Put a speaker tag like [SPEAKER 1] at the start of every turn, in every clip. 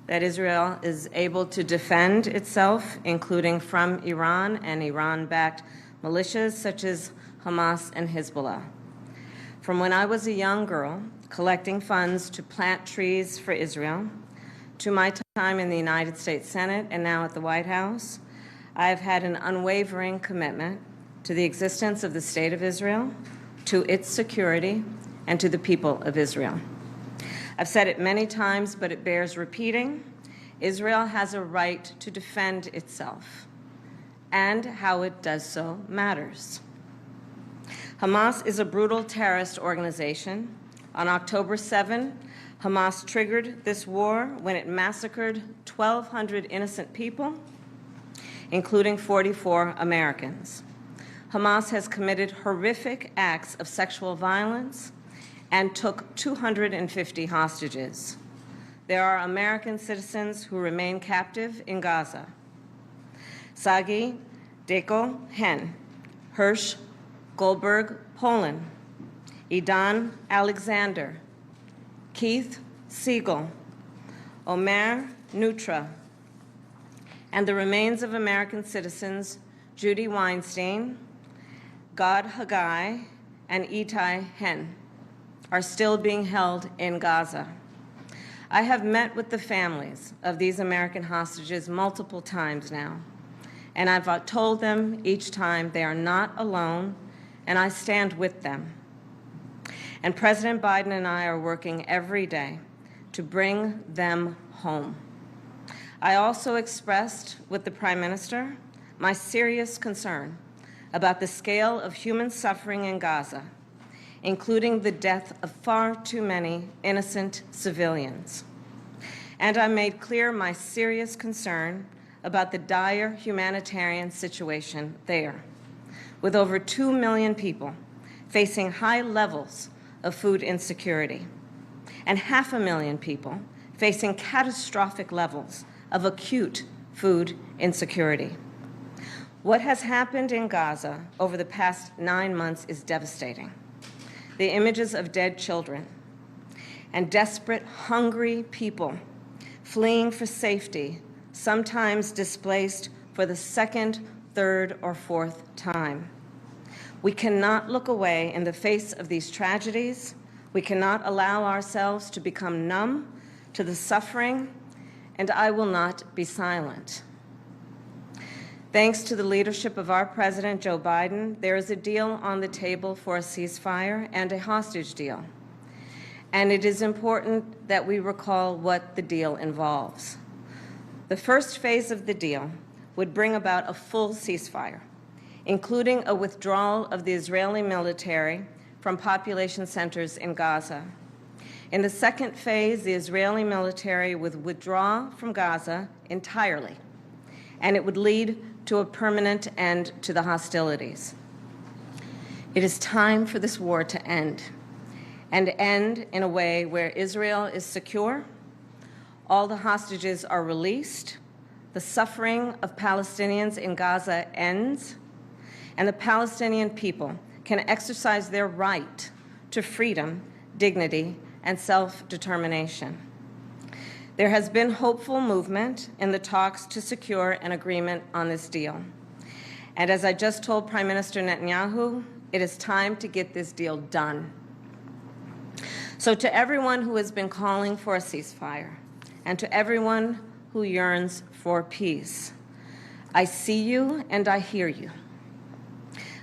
[SPEAKER 1] that Israel is able to defend itself, including from Iran and Iran-backed militias such as Hamas and Hezbollah. From when I was a young girl, collecting funds to plant trees for Israel, to my time in the United States Senate and now at the White House, I have had an unwavering commitment to the existence of the State of Israel, to its security, and to the people of Israel. I've said it many times, but it bears repeating. Israel has a right to defend itself, and how it does so matters. Hamas is a brutal terrorist organization. On October 7, Hamas triggered this war when it massacred 1,200 innocent people, including 44 Americans. Hamas has committed horrific acts of sexual violence and took 250 hostages. There are American citizens who remain captive in Gaza. Sagi Deko Hen, Hirsch Goldberg, Poland, Idan Alexander, Keith Siegel, Omer Nutra, and the remains of American citizens Judy Weinstein, Gad Haggai, and Itai Hen are still being held in Gaza. I have met with the families of these American hostages multiple times now, and I've told them each time they are not alone, and I stand with them. And President Biden and I are working every day to bring them home. I also expressed with the Prime Minister my serious concern about the scale of human suffering in Gaza, including the death of far too many innocent civilians. And I made clear my serious concern about the dire humanitarian situation there, with over 2 million people facing high levels of food insecurity, and 500,000 people facing catastrophic levels of acute food insecurity. What has happened in Gaza over the past 9 months is devastating. The images of dead children and desperate, hungry people fleeing for safety, sometimes displaced for the second, third, or fourth time. We cannot look away in the face of these tragedies. We cannot allow ourselves to become numb to the suffering, and I will not be silent. Thanks to the leadership of our President, Joe Biden, there is a deal on the table for a ceasefire and a hostage deal. And it is important that we recall what the deal involves. The first phase of the deal would bring about a full ceasefire, including a withdrawal of the Israeli military from population centers in Gaza. In the second phase, the Israeli military would withdraw from Gaza entirely, and it would lead to a permanent end to the hostilities. It is time for this war to end, and end in a way where Israel is secure, all the hostages are released, the suffering of Palestinians in Gaza ends, and the Palestinian people can exercise their right to freedom, dignity, and self-determination. There has been hopeful movement in the talks to secure an agreement on this deal. And as I just told Prime Minister Netanyahu, it is time to get this deal done. So to everyone who has been calling for a ceasefire, and to everyone who yearns for peace, I see you and I hear you.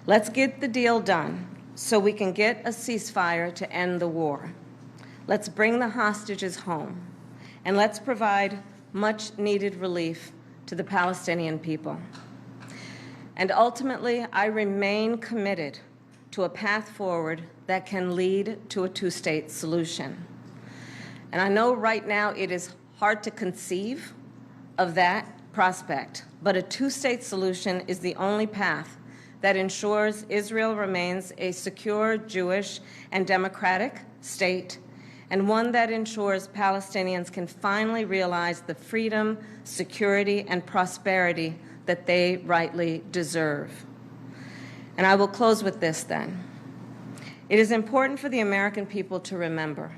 [SPEAKER 1] Let's get the deal done so we can get a ceasefire to end the war. Let's bring the hostages home, and let's provide much-needed relief to the Palestinian people. And ultimately, I remain committed to a path forward that can lead to a two-state solution. And I know right now it is hard to conceive of that prospect, but a two-state solution is the only path that ensures Israel remains a secure, Jewish, and democratic state, and one that ensures Palestinians can finally realize the freedom, security, and prosperity that they rightly deserve. And I will close with this then. It is important for the American people to remember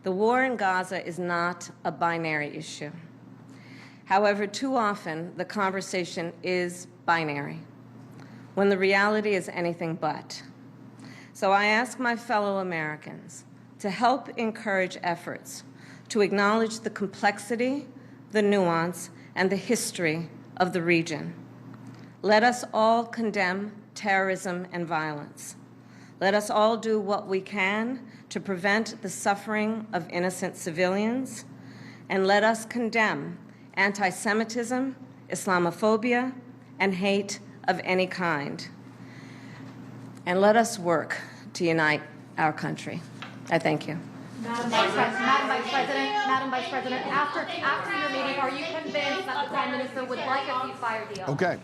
[SPEAKER 1] the war in Gaza is not a binary issue. However, too often the conversation is binary, when the reality is anything but. So I ask my fellow Americans to help encourage efforts to acknowledge the complexity, the nuance, and the history of the region. Let us all condemn terrorism and violence. Let us all do what we can to prevent the suffering of innocent civilians, and let us condemn anti-Semitism, Islamophobia, and hate of any kind. And let us work to unite our country. I thank you.
[SPEAKER 2] Madam Vice President, after your meeting, are you convinced that the Prime Minister would like a ceasefire deal?
[SPEAKER 3] Okay.